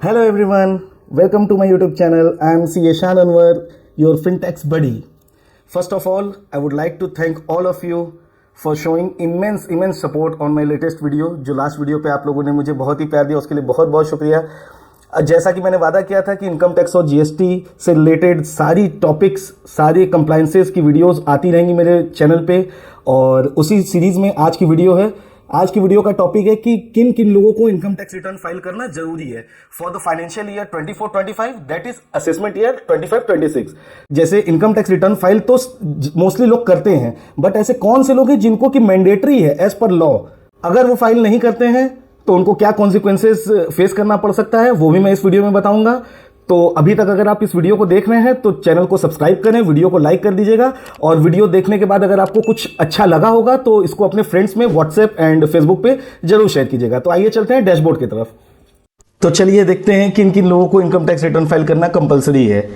Hello everyone, welcome to my YouTube channel. I am CA Shan Anwar, your FinTech's buddy. First of all, I would like to thank all of you for showing immense support on my latest video. जो last video पे आप लोगों ने मुझे बहुत ही प्यार दिया, उसके लिए बहुत बहुत शुक्रिया। जैसा कि मैंने वादा किया था कि इनकम टैक्स और जीएसटी से रिलेटेड सारी टॉपिक्स, सारी कंप्लायंसेस की वीडियोस आती रहेंगी मेरे चैनल पे, और उसी सीरीज में आज की वीडियो है। आज की वीडियो का टॉपिक है कि किन किन लोगों को इनकम टैक्स रिटर्न फाइल करना जरूरी है for the financial year 24-25, that is assessment year 25-26। जैसे इनकम टैक्स रिटर्न फाइल तो मोस्टली लोग करते हैं, बट ऐसे कौन से लोग हैं जिनको कि मैंडेटरी है एज पर लॉ, अगर वो फाइल नहीं करते हैं तो उनको क्या कॉन्सिक्वेंसेस फेस करना पड़ सकता है, वो भी मैं इस वीडियो में बताऊंगा। तो अभी तक अगर आप इस वीडियो को देख रहे हैं तो चैनल को सब्सक्राइब करें, वीडियो को लाइक कर दीजिएगा, और वीडियो देखने के बाद अगर आपको कुछ अच्छा लगा होगा तो इसको अपने फ्रेंड्स में व्हाट्सएप एंड फेसबुक पे जरूर शेयर कीजिएगा। तो आइए चलते हैं डैशबोर्ड की तरफ। तो चलिए देखते हैं किन किन लोगों को इनकम टैक्स रिटर्न फाइल करना कंपलसरी है।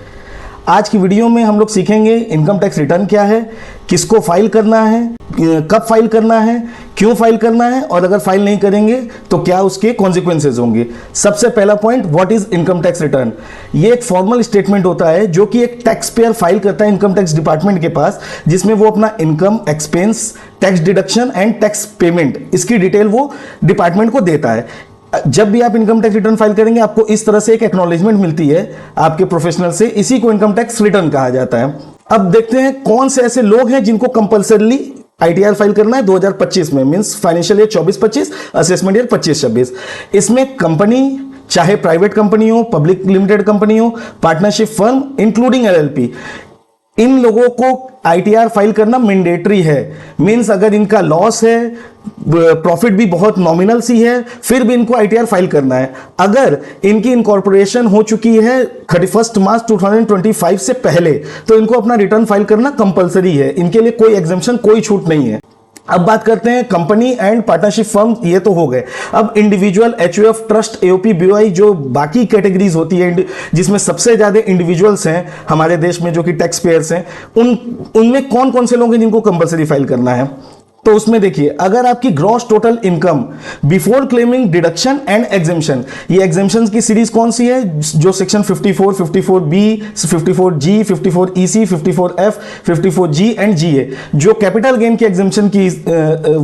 आज की वीडियो में हम लोग सीखेंगे इनकम टैक्स रिटर्न क्या है, किसको फाइल करना है, कब फाइल करना है, क्यों फाइल करना है, और अगर फाइल नहीं करेंगे तो क्या उसके कॉन्सिक्वेंसेज होंगे। सबसे पहला point, what is income tax return. ये एक फॉर्मल स्टेटमेंट होता है जो कि एक टैक्स पेयर फाइल करता है इनकम टैक्स डिपार्टमेंट के पास, जिसमें वो अपना income, expense, tax deduction and tax payment, इसकी डिटेल वो डिपार्टमेंट को देता है। जब भी आप इनकम टैक्स रिटर्न फाइल करेंगे आपको इस तरह से एक एक्नॉलेजमेंट मिलती है आपके प्रोफेशनल से, इसी को इनकम टैक्स रिटर्न कहा जाता है। अब देखते हैं कौन से ऐसे लोग हैं जिनको कंपलसरीली आईटीआर फाइल करना है 2025 में, means financial year 24-25, assessment year 25-26। इसमें कंपनी, चाहे प्राइवेट कंपनी हो, पब्लिक लिमिटेड कंपनी हो, पार्टनरशिप फर्म इंक्लूडिंग एलएलपी, इन लोगों को आईटीआर फाइल करना मैंडेटरी है। मींस अगर इनका लॉस है, प्रॉफिट भी बहुत नॉमिनल सी है, फिर भी इनको आईटीआर फाइल करना है। अगर इनकी इनकॉर्पोरेशन हो चुकी है 31 मार्च 2025 से पहले तो इनको अपना रिटर्न फाइल करना कंपलसरी है। इनके लिए कोई एग्जेम्पशन, कोई छूट नहीं है। अब बात करते हैं कंपनी एंड पार्टनरशिप फर्म, ये तो हो गए। अब individual, HUF, trust, AOP, BOI, जो बाकी कैटेगरीज होती है जिसमें सबसे ज्यादा इंडिविजुअल्स हैं हमारे देश में जो कि टैक्स पेयर्स हैं, उनमें कौन कौन से लोग हैं जिनको कंपलसरी फाइल करना है। तो उसमें देखिए, अगर आपकी gross total income before claiming deduction and exemption, ये एग्जेम्पशन की सीरीज कौन सी है, जो section 54, 54B, 54G, 54EC, 54F, 54G and GA, जो कैपिटल गेन की एग्जेम्पशन की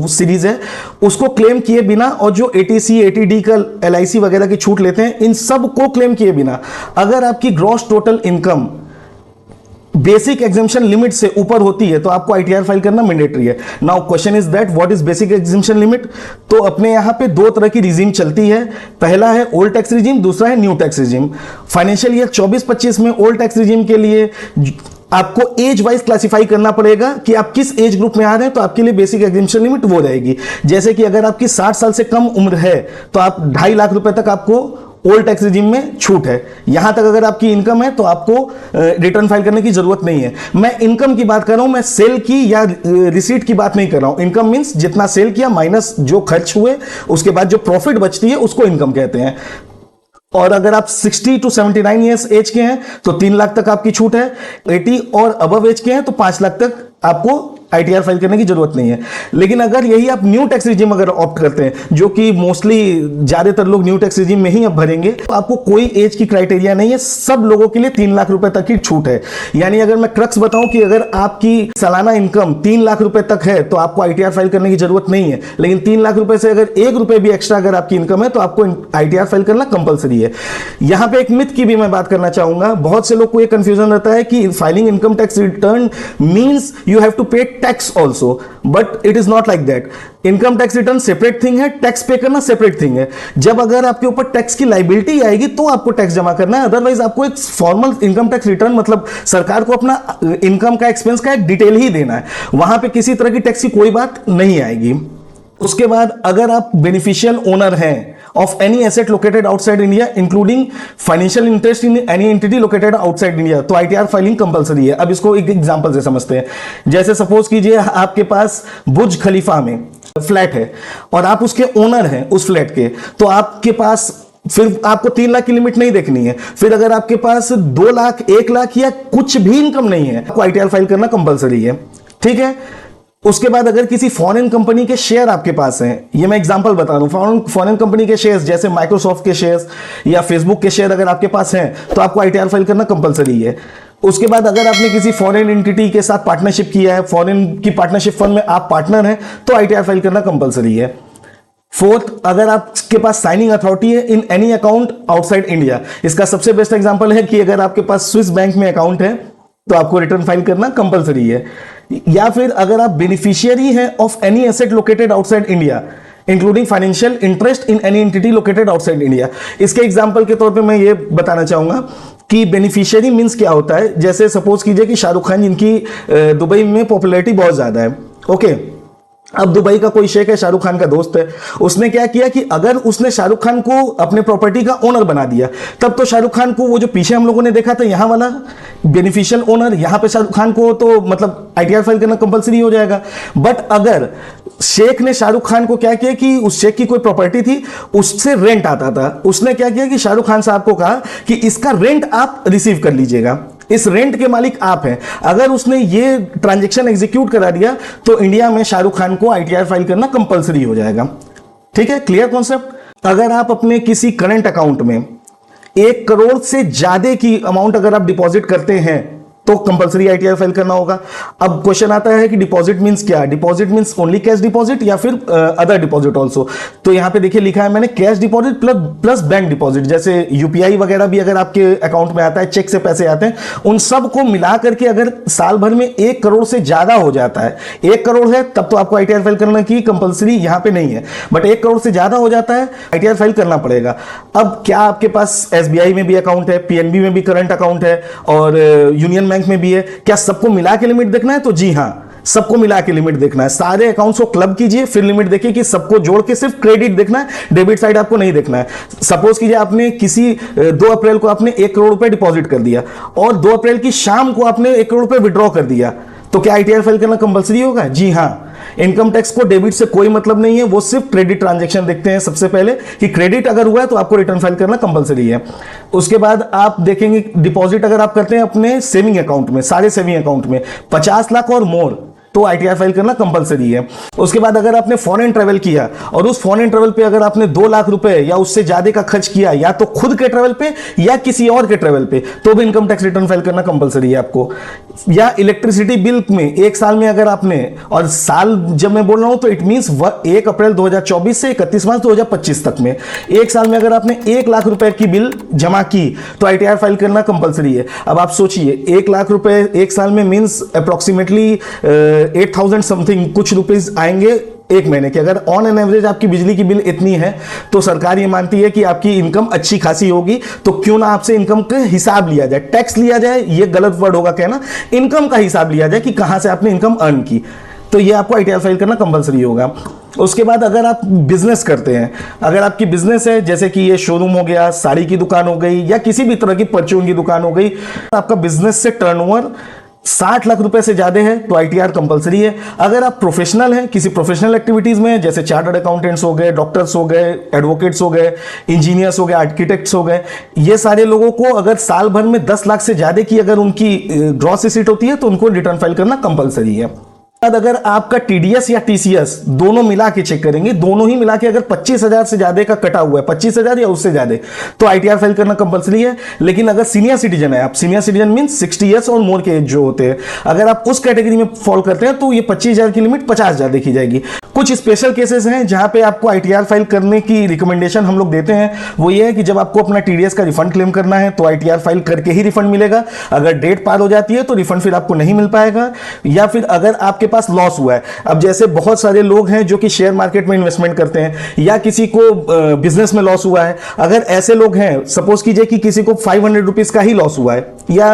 सीरीज है, उसको क्लेम किए बिना, और जो ATC, ATD का LIC वगैरह की छूट लेते हैं, इन सब को क्लेम किए बिना अगर आपकी gross total income basic exemption limit से ऊपर होती है तो आपको आईटीआर फाइल करना मैंडेटरी है। Now question is that what is basic exemption limit. तो अपने यहां पे दो तरह की रिजीम चलती है, पहला है ओल्ड टैक्स रिजीम, दूसरा है new tax regime. Financial year 24-25 में ओल्ड टैक्स रिजीम के लिए आपको एज वाइज क्लासिफाई करना पड़ेगा कि आप किस एज ग्रुप में आ रहे हैं, तो आपके लिए बेसिक एग्जेम्पशन लिमिट वो रहेगी। जैसे कि अगर आपकी 60 साल से कम उम्र है तो आप 2.5 लाख रुपए तक आपको ओल्ड टैक्स रिजीम में छूट है। यहां तक अगर आपकी इनकम है तो आपको रिटर्न फाइल करने की जरूरत नहीं है। मैं इनकम की बात कर रहा हूं, मैं सेल की या रिसीट की बात नहीं कर रहा हूं। इनकम मींस जितना सेल किया माइनस जो खर्च हुए, उसके बाद जो प्रॉफिट बचती है उसको इनकम कहते हैं। और अगर आप 60 to 79 ईयर्स एज के हैं तो 3 लाख तक आपकी छूट है। 80 और अबव एज के हैं तो 5 लाख तक आपको आईटीआर फाइल करने की जरूरत नहीं है। लेकिन अगर यही आप न्यू टैक्स रिजीम अगर ऑप्ट करते हैं, जो कि मोस्टली ज्यादातर लोग न्यू टैक्स रिजीम में ही अब भरेंगे, तो आपको कोई एज की क्राइटेरिया नहीं है, सब लोगों के लिए 3 लाख रुपए तक की छूट है। यानी अगर मैं क्रक्स बताऊं कि अगर आपकी सालाना इनकम 3 लाख रुपए तक है तो आपको आईटीआर फाइल करने की जरूरत नहीं है। लेकिन 3 लाख रुपए से अगर 1 रुपए भी एक्स्ट्रा अगर आपकी इनकम है तो आपको आईटीआर फाइल करना कंपलसरी है। यहां पर एक मिथ की भी मैं बात करना चाहूंगा। बहुत से लोग को यह कंफ्यूजन रहता है कि filing income tax return means you have to pay tax also, but it is not like that. Income tax return separate thing है, टैक्स पे करना सेपरेट थिंग है। जब अगर आपके ऊपर टैक्स की लाइबिलिटी आएगी तो आपको टैक्स जमा करना है, अदरवाइज आपको एक फॉर्मल इनकम टैक्स रिटर्न, मतलब सरकार को अपना इनकम का, एक्सपेंस का एक डिटेल ही देना है, वहां पे किसी तरह की टैक्स की कोई बात नहीं आएगी। उसके बाद अगर आप बेनिफिशियल ओनर हैं of any asset located outside India including financial interest in any entity located outside India, तो ITR फाइलिंग कंपलसरी है। अब इसको एक एग्जांपल से समझते हैं। जैसे सपोज कीजिए आपके पास बुर्ज खलीफा में फ्लैट है और आप उसके ओनर हैं उस फ्लैट के, तो आपके पास फिर आपको 3 लाख की लिमिट नहीं देखनी है। फिर अगर आपके पास 2 लाख, 1 लाख या कुछ भी इनकम नहीं है, आपको आईटीआर फाइल करना कंपलसरी है। ठीक है। उसके बाद अगर किसी फॉरेन कंपनी के शेयर आपके पास हैं, ये मैं एग्जांपल बता रहा हूं, फॉरेन कंपनी के शेयर्स जैसे माइक्रोसॉफ्ट के शेयर्स या फेसबुक के शेयर अगर आपके पास हैं तो आपको आईटीआर फाइल करना कंपलसरी है। उसके बाद अगर आपने किसी फॉरेन एंटिटी के साथ पार्टनरशिप किया है, फॉरेन की पार्टनरशिप फर्म में आप पार्टनर हैं, तो आईटीआर फाइल करना कंपलसरी है। फोर्थ, अगर आपके पास साइनिंग अथॉरिटी है in any account outside India. इसका सबसे बेस्ट एग्जांपल है कि अगर आपके पास स्विस बैंक में अकाउंट है तो आपको रिटर्न फाइल करना कंपलसरी है। या फिर अगर आप बेनिफिशियरी हैं of any asset located outside India including financial interest in any entity located outside India. इसके एग्जांपल के तौर पे मैं ये बताना चाहूंगा कि बेनिफिशियरी मींस क्या होता है। जैसे सपोज कीजिए कि शाहरुख खान, जिनकी दुबई में पॉपुलैरिटी बहुत ज्यादा है, ओके, अब दुबई का कोई शेख है, शाहरुख खान का दोस्त है, उसने क्या किया कि अगर उसने शाहरुख खान को अपने प्रॉपर्टी का ओनर बना दिया, तब तो शाहरुख खान को वो जो पीछे हम लोगों ने देखा था यहां वाला बेनिफिशियल ओनर, यहां पे शाहरुख खान को तो मतलब आईटीआर फाइल करना कंपलसरी हो जाएगा। बट अगर शेख ने शाहरुख खान को क्या किया कि उस शेख की कोई प्रॉपर्टी थी, उससे रेंट आता था, उसने क्या किया कि शाहरुख खान साहब को कहा कि इसका रेंट आप रिसीव कर लीजिएगा, इस रेंट के मालिक आप हैं। अगर उसने ये ट्रांजैक्शन एग्जीक्यूट करा दिया तो इंडिया में शाहरुख खान को आईटीआर फाइल करना कंपलसरी हो जाएगा। ठीक है, क्लियर कॉन्सेप्ट। अगर आप अपने किसी करंट अकाउंट में 1 करोड़ से ज्यादा की अमाउंट अगर आप डिपॉजिट करते हैं तो कंपलसरी आईटीआर फाइल करना होगा। अब क्वेश्चन आता है कि डिपॉजिट मींस क्या? Deposit means only cash deposit या फिर अदर डिपॉजिट ऑल्सो? तो यहां पे देखिए लिखा है मैंने cash deposit plus bank deposit. जैसे यूपीआई वगैरह भी अगर आपके अकाउंट में आता है, चेक से पैसे आते हैं, उन सब को मिला करके अगर साल भर में 1 करोड़ से ज्यादा हो जाता है, 1 करोड़ है तब तो आपको आईटीआर फाइल करना की कंपलसरी यहां पे नहीं है, बट 1 करोड़ से ज्यादा हो जाता है आईटीआर फाइल करना पड़ेगा। अब क्या आपके पास एसबीआई में भी अकाउंट है, पीएनबी में भी करंट अकाउंट है और यूनियन बैंक में भी है, क्या सबको मिला के लिमिट देखना है? तो जी हां, सबको मिला के लिमिट देखना है। सारे अकाउंट्स को क्लब कीजिए, फिर लिमिट देखिए कि सबको जोड़ के सिर्फ क्रेडिट देखना है, डेबिट साइड आपको नहीं देखना है। सपोज कीजिए आपने किसी 2 अप्रैल को आपने 1 करोड़ रुपए डिपॉजिट कर दिया और 2 अप्रैल की शाम को आपने 1 करोड़ रुपए विड्रॉ कर दिया, तो क्या आईटीआर फाइल करना कंपलसरी होगा? जी हां। इनकम टैक्स को डेबिट से कोई मतलब नहीं है, वो सिर्फ क्रेडिट ट्रांजैक्शन देखते हैं सबसे पहले कि क्रेडिट अगर हुआ है तो आपको रिटर्न फाइल करना कंपलसरी है। उसके बाद आप देखेंगे डिपॉजिट अगर आप करते हैं अपने सेविंग अकाउंट में, सारे सेविंग अकाउंट में 50 लाख और मोर, तो आईटीआर फाइल करना कंपलसरी है। उसके बाद अगर आपने फॉरेन ट्रेवल किया और उस फॉरेन ट्रेवल पे अगर आपने 2 लाख रुपए या उससे ज्यादा का खर्च किया, या तो खुद के ट्रेवल पे या किसी और के ट्रेवल पे, तो भी इनकम टैक्स रिटर्न फाइल करना कंपलसरी है आपको। या इलेक्ट्रिसिटी बिल में 1 साल में अगर आपने, और साल जब मैं बोल रहा हूं तो इट मींस 1 अप्रैल 2024 से 31 मार्च 2025 तक में 1 साल में अगर आपने 1 लाख रुपए की बिल जमा की तो आईटीआर फाइल करना कंपलसरी है। अब आप सोचिए 1 लाख रुपए 1 साल में मींस अप्रोक्सीमेटली 8,000 समथिंग कुछ रुपीस आएंगे 1 महीने के। अगर ऑन एन एवरेज आपकी बिजली की बिल इतनी है तो सरकार ये मानती है कि आपकी इनकम अच्छी खासी होगी, तो क्यों ना आपसे इनकम का हिसाब लिया जाए, टैक्स लिया जाए, ये गलत वर्ड होगा कहना, इनकम का हिसाब लिया जाए कि कहां से आपने इनकम अर्न की, तो ये आपको आईटीआर फाइल करना कंपलसरी होगा। उसके बाद अगर आप बिजनेस करते हैं, अगर आपकी बिजनेस है जैसे कि ये शोरूम हो गया, साड़ी की दुकान हो गई या किसी भी तरह की परचून की दुकान हो गई, आपका बिजनेस से टर्नओवर 60 लाख रुपए से ज्यादा है तो आईटीआर कंपलसरी है। अगर आप प्रोफेशनल हैं, किसी प्रोफेशनल एक्टिविटीज में, जैसे चार्टर्ड अकाउंटेंट्स हो गए, डॉक्टर्स हो गए, एडवोकेट्स हो गए, इंजीनियर्स हो गए, आर्किटेक्ट्स हो गए, ये सारे लोगों को अगर साल भर में 10 लाख से ज्यादा की अगर उनकी ग्रॉस रिसीट होती है तो उनको रिटर्न फाइल करना कंपलसरी है। अगर आपका टीडीएस या टीसीएस दोनों मिला के चेक करेंगे, दोनों ही मिला के अगर 25,000 से ज्यादा का कटा हुआ है, 25,000 या उससे ज्यादा, तो आईटीआर फाइल करना कंपलसरी है। लेकिन अगर सीनियर सिटीजन है आप, सीनियर सिटीजन मींस 60 ईयर्स और मोर के एज जो होते हैं, अगर आप उस कैटेगरी में फॉल करते हैं तो ये 25,000 की लिमिट 50,000 देखी जाएगी। कुछ स्पेशल केसेस हैं जहां पे आपको आईटीआर फाइल करने की रिकमेंडेशन हम लोग देते हैं, वो ये है कि जब आपको अपना टीडीएस का रिफंड क्लेम करना है तो आईटीआर फाइल करके ही रिफंड मिलेगा। अगर डेट पार हो जाती है तो रिफंड फिर आपको नहीं मिल पाएगा। या फिर अगर आपके पास लॉस हुआ है, अब जैसे बहुत सारे लोग हैं जो कि शेयर मार्केट में इन्वेस्टमेंट करते हैं, या किसी को बिजनेस में लॉस हुआ है, अगर ऐसे लोग हैं, सपोज कीजिए कि किसी को 500 रुपीज का ही लॉस हुआ है या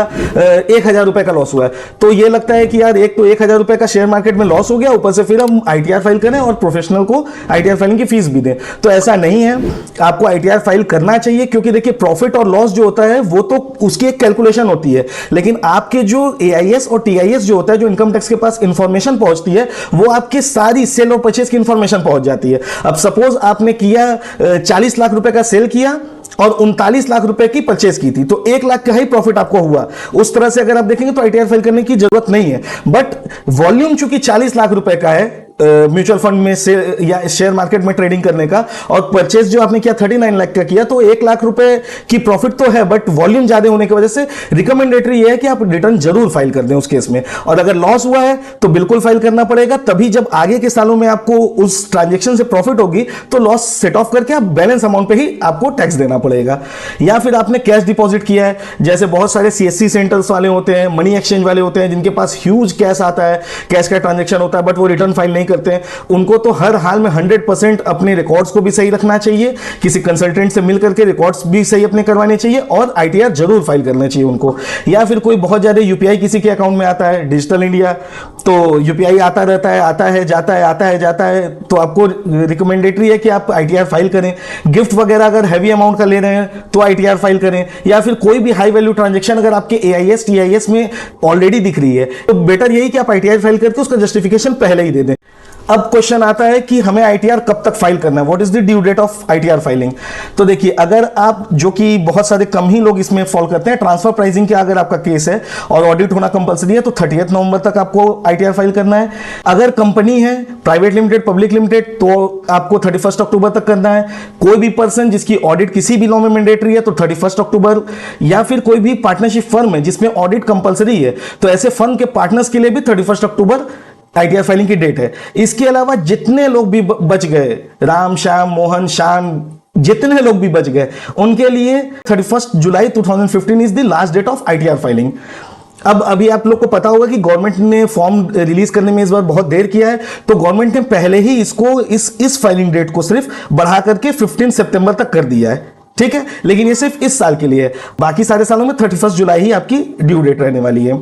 1,000 रुपए का लॉस हुआ है, तो ये लगता है कि यार एक तो 1,000 रुपए का शेयर मार्केट में लॉस हो गया, ऊपर से फिर हम आईटीआर फाइल करें और प्रोफेशनल को आईटीआर फाइलिंग की फीस भी दें। तो ऐसा नहीं है, आपको आईटीआर फाइल करना चाहिए, क्योंकि देखिए प्रॉफिट और लॉस जो होता है वो तो उसकी एक कैलकुलेशन होती है, लेकिन आपके जो एआईएस और टीआईएस जो होता है, जो इनकम टैक्स के पास इंफॉर्मेशन पहुंचती है, वो आपके सारी सेल और परचेज की इंफॉर्मेशन पहुंच जाती है। अब सपोज आपने किया 40 लाख रुपए का सेल किया और 39 लाख रुपए की परचेज की थी, तो 1 लाख का ही प्रॉफिट आपको हुआ। उस तरह से अगर आप देखेंगे तो आईटीआर फाइल करने की जरूरत नहीं है। बट वॉल्यूम चूंकि 40 लाख रुपए का है म्यूचुअल फंड में से या शेयर मार्केट में ट्रेडिंग करने का, और परचेज जो आपने किया 39 लाख का किया, तो 1 लाख रुपए की प्रॉफिट तो है, बट वॉल्यूम ज्यादा होने की वजह से रिकमेंडेटरी ये है कि आप रिटर्न जरूर फाइल कर दें उस केस में। और अगर लॉस हुआ है तो बिल्कुल फाइल करना पड़ेगा, तभी जब आगे के सालों में आपको उस ट्रांजेक्शन से प्रॉफिट होगी तो लॉस सेट ऑफ करके आप बैलेंस अमाउंट पे ही आपको टैक्स देना पड़ेगा। या फिर आपने कैश डिपॉजिट किया है, जैसे बहुत सारे सीएससी सेंटर्स वाले होते हैं, मनी एक्सचेंज वाले होते हैं, जिनके पास ह्यूज कैश आता है, कैश का ट्रांजेक्शन होता है, बट वो रिटर्न फाइल नहीं करते हैं, उनको तो हर हाल में 100% अपने रिकॉर्ड्स को भी सही रखना चाहिए, किसी कंसल्टेंट से मिलकर के रिकॉर्ड्स भी सही अपने करवाने चाहिए, और आईटीआर जरूर फाइल करना चाहिए उनको। या फिर कोई बहुत ज्यादा यूपीआई किसी के अकाउंट में आता है, डिजिटल इंडिया, तो यूपीआई आता रहता है, आता है जाता है, आता है जाता है, तो आपको रिकमेंडेटरी है कि आप आईटीआर फाइल करें। गिफ्ट वगैरह अगर हैवी अमाउंट का ले रहे हैं तो आईटीआर फाइल करें। या फिर कोई भी हाई वैल्यू ट्रांजेक्शन अगर आपके एआईएस टीआईएस में ऑलरेडी दिख रही है, तो बेटर यही कि आप आईटीआर फाइल करके उसका जस्टिफिकेशन पहले ही दे दें। अब क्वेश्चन आता है कि हमें आईटीआर कब तक फाइल करना है, what is the due date of ITR filing. तो देखिए, अगर आप, जो कि बहुत सारे कम ही लोग इसमें फॉलो करते हैं, ट्रांसफर प्राइसिंग का अगर आपका केस है और ऑडिट होना कंपलसरी है, तो 30 नवंबर तक आपको आईटीआर फाइल करना है। अगर कंपनी है प्राइवेट लिमिटेड, पब्लिक लिमिटेड, तो आपको 31 अक्टूबर तक करना है। कोई भी पर्सन जिसकी ऑडिट किसी भी लॉ में मैंडेटरी है तो 31 अक्टूबर। या फिर कोई भी पार्टनरशिप फर्म है जिसमें ऑडिट कंपलसरी है, तो ऐसे फर्म के पार्टनर्स के लिए भी 31 अक्टूबर आईटीआर फाइलिंग की डेट है। इसके अलावा जितने लोग भी बच गए, राम, श्याम, मोहन, शान, जितने लोग भी बच गए, उनके लिए 31 July 2015 is the last date of ITR filing. अब अभी आप लोग को पता होगा कि गवर्नमेंट ने फॉर्म रिलीज करने में इस बार बहुत देर किया है, तो गवर्नमेंट ने पहले ही इसको इस फाइलिंग डेट को सिर्फ बढ़ा करके 15 सितंबर तक कर दिया है। ठीक है, लेकिन ये सिर्फ इस साल के लिए है, बाकी सारे सालों में 31 जुलाई ही आपकी ड्यू डेट रहने वाली है।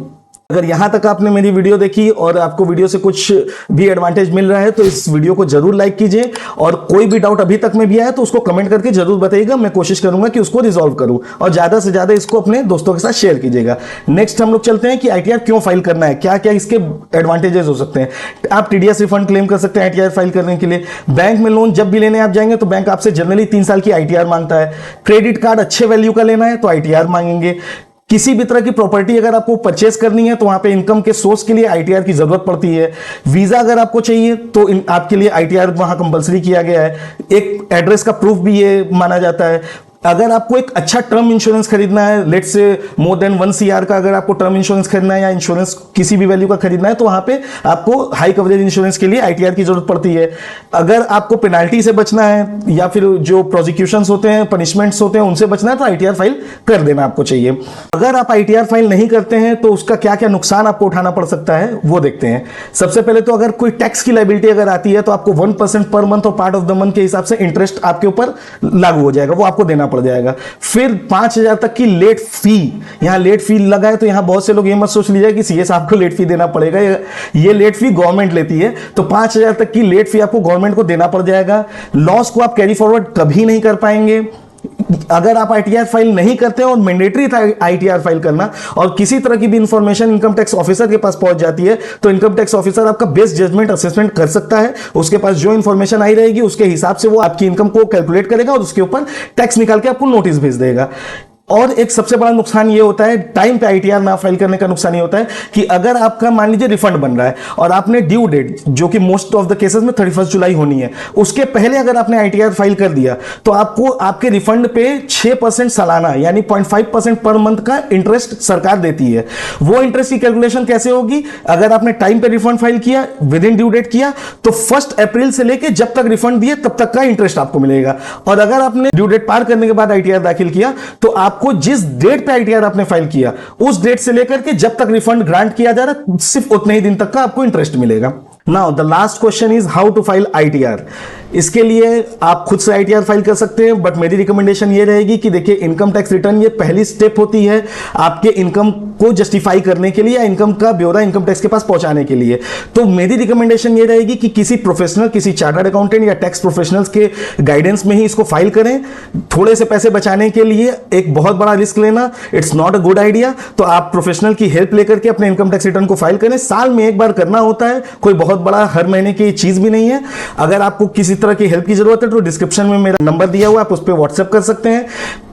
अगर यहां तक आपने मेरी वीडियो देखी और आपको वीडियो से कुछ भी एडवांटेज मिल रहा है तो इस वीडियो को जरूर लाइक कीजिए, और कोई भी डाउट अभी तक में भी आया तो उसको कमेंट करके जरूर बताइएगा, मैं कोशिश करूंगा कि उसको रिजॉल्व करूं, और ज्यादा से ज्यादा इसको अपने दोस्तों के साथ शेयर कीजिएगा। नेक्स्ट हम लोग चलते हैं कि आईटीआर क्यों फाइल करना है, क्या क्या इसके एडवांटेजेस हो सकते हैं। आप टीडीएस रिफंड क्लेम कर सकते हैं आईटीआर फाइल करने के लिए। बैंक में लोन जब भी लेने आप जाएंगे तो बैंक आपसे जनरली 3 साल की आईटीआर मांगता है। क्रेडिट कार्ड अच्छे वैल्यू का लेना है तो आईटीआर मांगेंगे। किसी भी तरह की प्रॉपर्टी अगर आपको परचेस करनी है तो वहां पे इनकम के सोर्स के लिए आईटीआर की जरूरत पड़ती है। वीजा अगर आपको चाहिए तो आपके लिए आईटीआर वहां कंपलसरी किया गया है। एक एड्रेस का प्रूफ भी ये माना जाता है। अगर आपको एक अच्छा टर्म इंश्योरेंस खरीदना है, let's say more than 1 CR का अगर आपको टर्म इंश्योरेंस खरीदना है या इंश्योरेंस किसी भी वैल्यू का खरीदना है, तो वहां पे आपको हाई कवरेज इंश्योरेंस के लिए आईटीआर की जरूरत पड़ती है। अगर आपको पेनाल्टी से बचना है या फिर जो प्रोसिक्यूशंस होते हैं, पनिशमेंट्स होते हैं, उनसे बचना है तो आईटीआर फाइल कर देना आपको चाहिए। अगर आप आईटीआर फाइल नहीं करते हैं तो उसका क्या क्या नुकसान आपको उठाना पड़ सकता है वो देखते हैं। सबसे पहले तो अगर कोई टैक्स की लायबिलिटी अगर आती है तो आपको 1% पर मंथ और पार्ट ऑफ द मंथ के हिसाब से इंटरेस्ट आपके ऊपर लागू हो जाएगा, वो आपको देना पड़ जाएगा। फिर 5,000 तक की लेट फी, यहां लेट फी लगा है तो यहां बहुत से लोग ये मत सोच लीजिए कि सीए साहब को लेट फी देना पड़ेगा, ये लेट फी गवर्नमेंट लेती है, तो 5,000 तक की लेट फी आपको गवर्नमेंट को देना पड़ जाएगा। लॉस को आप कैरी फॉरवर्ड कभी नहीं कर पाएंगे। अगर आप आईटीआर फाइल नहीं करते और मैंडेटरी था आईटीआर फाइल करना, और किसी तरह की भी इंफॉर्मेशन इनकम टैक्स ऑफिसर के पास पहुंच जाती है, तो इनकम टैक्स ऑफिसर आपका बेस्ट जजमेंट असेसमेंट कर सकता है। उसके पास जो इंफॉर्मेशन आई रहेगी उसके हिसाब से वो आपकी इनकम को कैलकुलेट करेगा और उसके ऊपर टैक्स निकाल के आपको नोटिस भेज देगा। और एक सबसे बड़ा नुकसान ये होता है, टाइम पे आईटीआर ना फाइल करने का नुकसान ये होता है कि अगर आपका मान लीजिए रिफंड बन रहा है और आपने ड्यू डेट, जो कि मोस्ट ऑफ द केसेस में 31 जुलाई होनी है, उसके पहले अगर आपने आईटीआर फाइल कर दिया तो आपको आपके रिफंड पे 6% सालाना यानी 0.5% पर मंथ का इंटरेस्ट सरकार देती है। वो इंटरेस्ट की कैलकुलेशन कैसे होगी? अगर आपने टाइम पे रिफंड फाइल किया, विद इन ड्यू डेट किया, तो 1 अप्रैल से लेकर जब तक रिफंड दिए तब तक का इंटरेस्ट आपको मिलेगा। और अगर आपने ड्यू डेट पार करने के बाद आईटीआर दाखिल किया तो आपको जिस डेट पे आईटीआर आपने फाइल किया उस डेट से लेकर के जब तक रिफंड ग्रांट किया जा रहा है सिर्फ उतने ही दिन तक का आपको इंटरेस्ट मिलेगा। Now the last question is how to file ITR. इसके लिए आप खुद से आईटीआर फाइल कर सकते हैं, बट मेरी रिकमेंडेशन ये रहेगी कि देखिए, इनकम टैक्स रिटर्न ये पहली स्टेप होती है आपके इनकम को जस्टिफाई करने के लिए या इनकम का ब्यौरा इनकम टैक्स के पास पहुंचाने के लिए। तो मेरी रिकमेंडेशन ये रहेगी कि किसी प्रोफेशनल, किसी चार्टर्ड अकाउंटेंट या टैक्स प्रोफेशनल्स के गाइडेंस में ही इसको फाइल करें। थोड़े से पैसे बचाने के लिए एक बहुत बड़ा रिस्क लेना it's not a good idea. तो आप प्रोफेशनल की हेल्प लेकर के अपने इनकम टैक्स रिटर्न को फाइल करें। साल में एक बार करना होता है, कोई बहुत बड़ा हर महीने की चीज भी नहीं है। अगर आपको किसी तरह की हेल्प की जरूरत है तो डिस्क्रिप्शन में मेरा नंबर दिया हुआ है, आप उस पर व्हाट्सएप कर सकते हैं।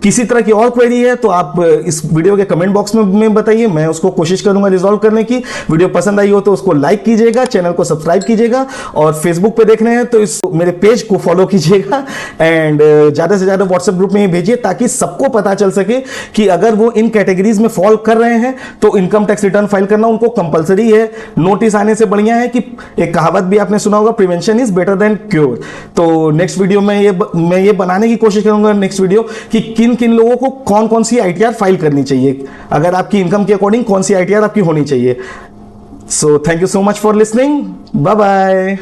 किसी तरह की और क्वेरी है तो आप इस वीडियो के कमेंट बॉक्स में बताइए, मैं उसको कोशिश करूंगा रिजॉल्व करने की। वीडियो पसंद आई हो तो उसको लाइक कीजिएगा, चैनल को सब्सक्राइब कीजिएगा, और फेसबुक पे देख रहे हैं तो इस मेरे पेज को फॉलो कीजिएगा, एंड ज्यादा से ज्यादा व्हाट्सएप ग्रुप में भेजिए ताकि सबको पता चल सके कि अगर वो इन कैटेगरीज में फॉल कर रहे हैं तो इनकम टैक्स रिटर्न फाइल करना उनको कंपलसरी है। नोटिस आने से बढ़िया है कि एक कहावत भी आपने सुना होगा, prevention is better than cure. तो नेक्स्ट वीडियो में ये बनाने की कोशिश करूंगा नेक्स्ट वीडियो कि किन किन लोगों को कौन कौन सी आईटीआर फाइल करनी चाहिए, अगर आपकी इनकम के अकॉर्डिंग कौन सी आईटीआर आपकी होनी चाहिए। So thank you so much for listening, bye bye.